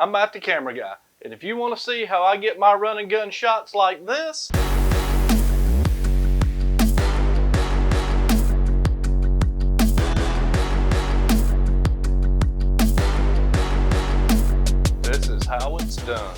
I'm Matt the Camera Guy, and if you want to see how I get my run and gun shots like this, this is how it's done.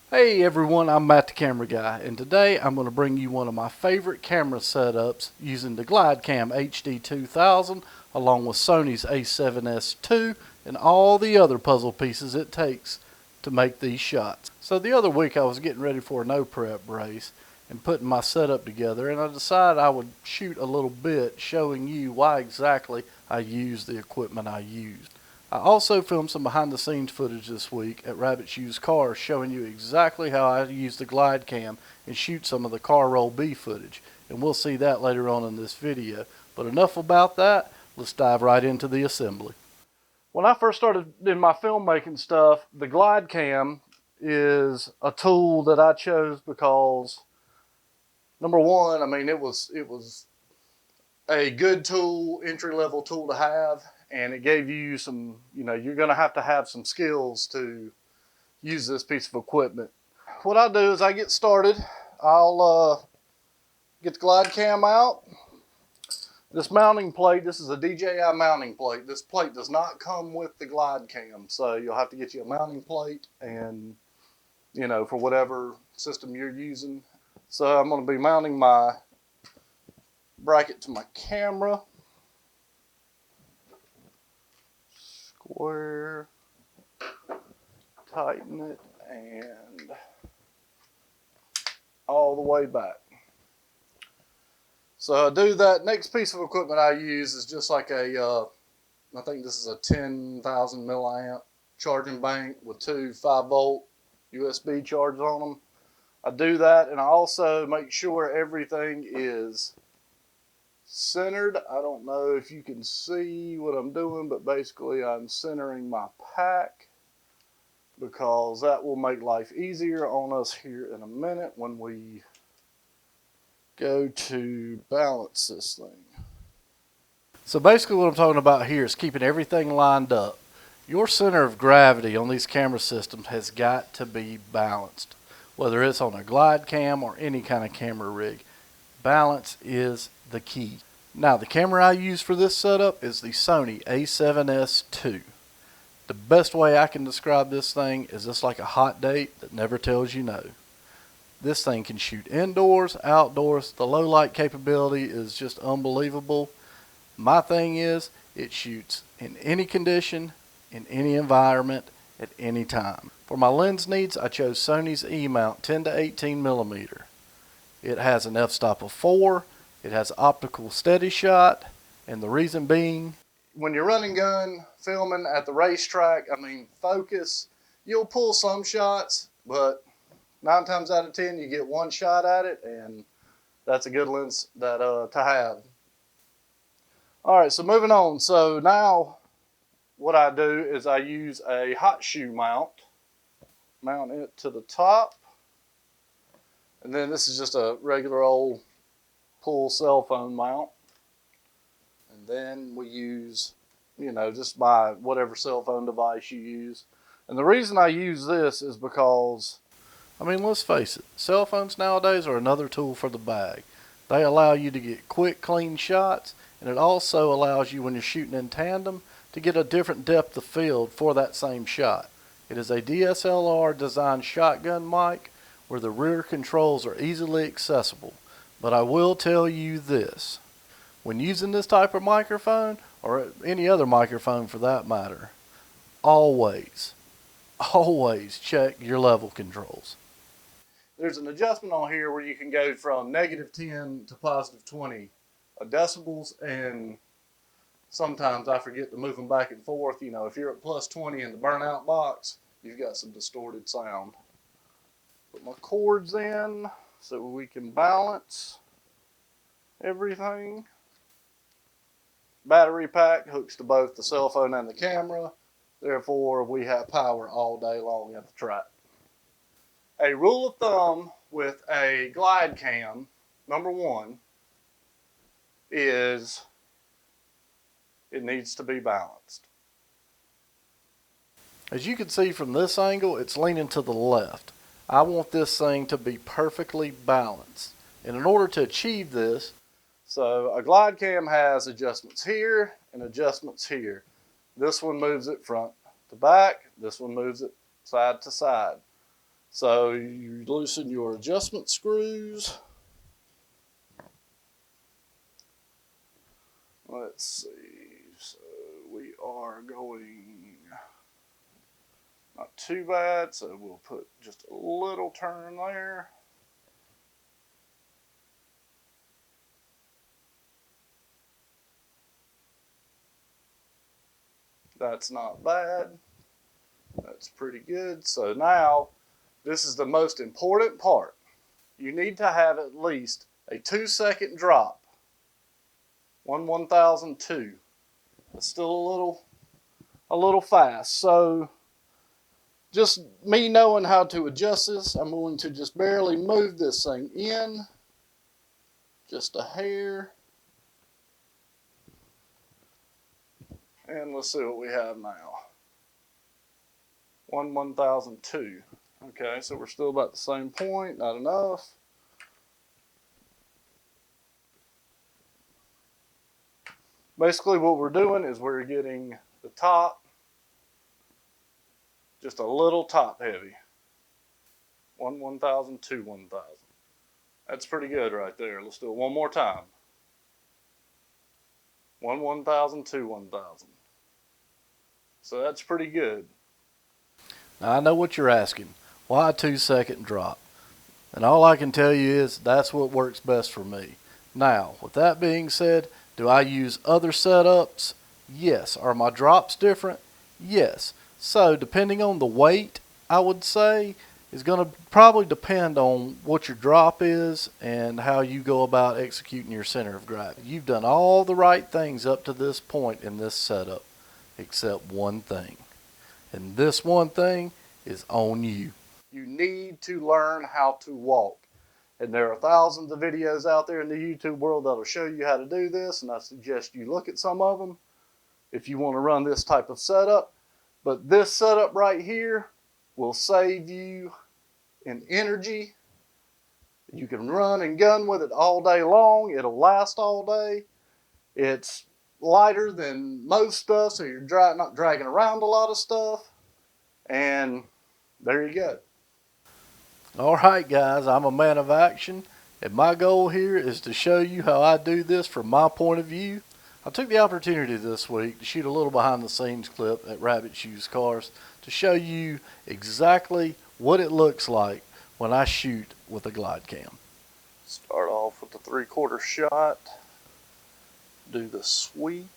Hey everyone, I'm Matt the Camera Guy, and today I'm going to bring you one of my favorite camera setups using the Glidecam HD 2000 along with Sony's A7S II and all the other puzzle pieces it takes to make these shots. So the other week I was getting ready for a no prep race and putting my setup together, and I decided I would shoot a little bit showing you why exactly I used the equipment I used. I also filmed some behind the scenes footage this week at Rabbit's Used Cars showing you exactly how I use the Glidecam and shoot some of the car roll B footage, and we'll see that later on in this video. But enough about that, let's dive right into the assembly. When I first started in my filmmaking stuff, the Glidecam is a tool that I chose because, number one, I mean, it was a good tool, entry-level tool to have. And it gave you some, you're going to have some skills to use this piece of equipment. What I do is I get started. I'll get the Glidecam out. This mounting plate, this is a DJI mounting plate. This plate does not come with the Glidecam, so you'll have to get you a mounting plate and, for whatever system you're using. So I'm going to be mounting my bracket to my camera. Square, tighten it, and all the way back. So I do that. Next piece of equipment I use is just like I think this is a 10,000 milliamp charging bank with two 5-volt USB chargers on them. I do that, and I also make sure everything is centered. I don't know if you can see what I'm doing, but basically I'm centering my pack because that will make life easier on us here in a minute when we go to balance this thing. So basically what I'm talking about here is keeping everything lined up. Your center of gravity on these camera systems has got to be balanced, whether it's on a Glidecam or any kind of camera rig. Balance is the key. Now, the camera I use for this setup is the Sony A7S II. The best way I can describe this thing is just like a hot date that never tells you no. This thing can shoot indoors, outdoors. The low light capability is just unbelievable. My thing is, it shoots in any condition, in any environment, at any time. For my lens needs, I chose Sony's E-mount 10 to 18 millimeter. It has an f-stop of 4. It has optical steady shot, and the reason being, when you're running gun, filming at the racetrack, focus, you'll pull some shots, but 9 times out of 10 you get one shot at it, and that's a good lens that to have. Alright, so moving on. So now what I do is I use a hot shoe mount it to the top. And then this is just a regular old pull cell phone mount. And then we use, just my whatever cell phone device you use. And the reason I use this is because, let's face it, cell phones nowadays are another tool for the bag. They allow you to get quick, clean shots, and it also allows you, when you're shooting in tandem, to get a different depth of field for that same shot. It is a DSLR designed shotgun mic where the rear controls are easily accessible. But I will tell you this, when using this type of microphone, or any other microphone for that matter, always check your level controls. There's an adjustment on here where you can go from -10 to +20 decibels, and sometimes I forget to move them back and forth. If you're at +20 in the burnout box, you've got some distorted sound. Put my cords in so we can balance everything. battery pack hooks to both the cell phone and the camera. Therefore, we have power all day long at the track. A rule of thumb with a Glidecam, number one, is it needs to be balanced. As you can see from this angle, it's leaning to the left. I want this thing to be perfectly balanced. And in order to achieve this, so a Glidecam has adjustments here and adjustments here. This one moves it front to back. This one moves it side to side. So you loosen your adjustment screws. Let's see. So we are going not too bad. So we'll put just a little turn there. That's not bad. That's pretty good. So now, this is the most important part. You need to have at least a 2-second drop. 1/1002. It's still a little fast. So just me knowing how to adjust this, I'm going to just barely move this thing in. Just a hair. And let's see what we have now. 1/1002. Okay, so we're still about the same point, not enough. Basically what we're doing is we're getting the top just a little top heavy. 1/1002, 1,000. That's pretty good right there. Let's do it one more time. 1/1002, 1,000. So that's pretty good. Now I know what you're asking. Why a 2-second drop? And all I can tell you is that's what works best for me. Now, with that being said, do I use other setups? Yes. Are my drops different? Yes. So depending on the weight, I would say, is going to probably depend on what your drop is and how you go about executing your center of gravity. You've done all the right things up to this point in this setup, except one thing. And this one thing is on you. You need to learn how to walk. And there are thousands of videos out there in the YouTube world that'll show you how to do this, and I suggest you look at some of them if you want to run this type of setup. But this setup right here will save you in energy. You can run and gun with it all day long. It'll last all day. It's lighter than most stuff, so you're not dragging around a lot of stuff. And there you go. Alright guys, I'm a man of action, and my goal here is to show you how I do this from my point of view. I took the opportunity this week to shoot a little behind the scenes clip at Rabbit's Used Cars to show you exactly what it looks like when I shoot with a Glidecam. Start off with the 3/4 shot, do the sweep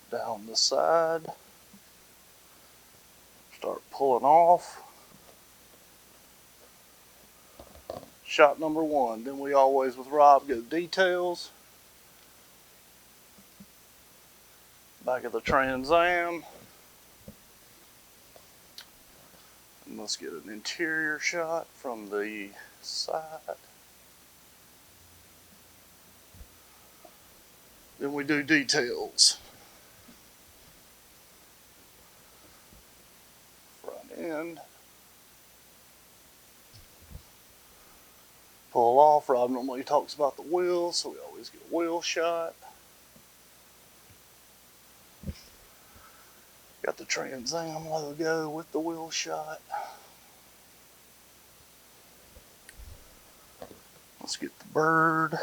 down the side, start pulling off. Shot number one. Then we always with Rob go details. Back of the Trans Am. And let's get an interior shot from the side. Then we do details. Front end. Pull off. Rob normally talks about the wheels, so we always get a wheel shot. Got the Trans Am logo with the wheel shot. Let's get the bird.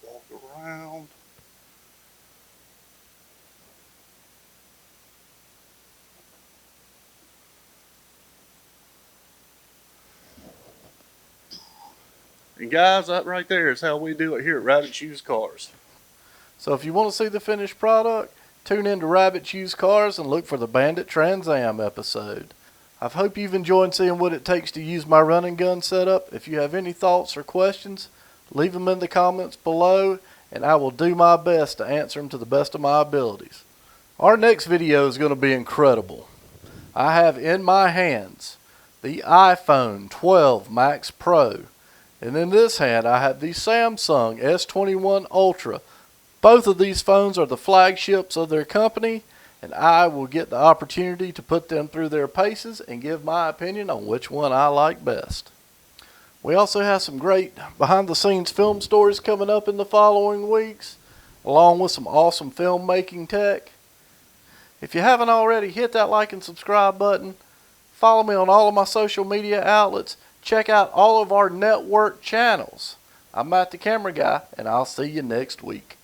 Walk around. And guys, that right there is how we do it here at Rabbit's Used Cars. So if you want to see the finished product, tune in to Rabbit's Used Cars and look for the Bandit Trans Am episode. I hope you've enjoyed seeing what it takes to use my run and gun setup. If you have any thoughts or questions, leave them in the comments below, and I will do my best to answer them to the best of my abilities. Our next video is going to be incredible. I have in my hands the iPhone 12 Max Pro, and in this hand I have the Samsung S21 Ultra. Both of these phones are the flagships of their company, and I will get the opportunity to put them through their paces and give my opinion on which one I like best. We also have some great behind the scenes film stories coming up in the following weeks, along with some awesome filmmaking tech. If you haven't already, hit that like and subscribe button. Follow me on all of my social media outlets. Check out all of our network channels. I'm Matt the Camera Guy, and I'll see you next week.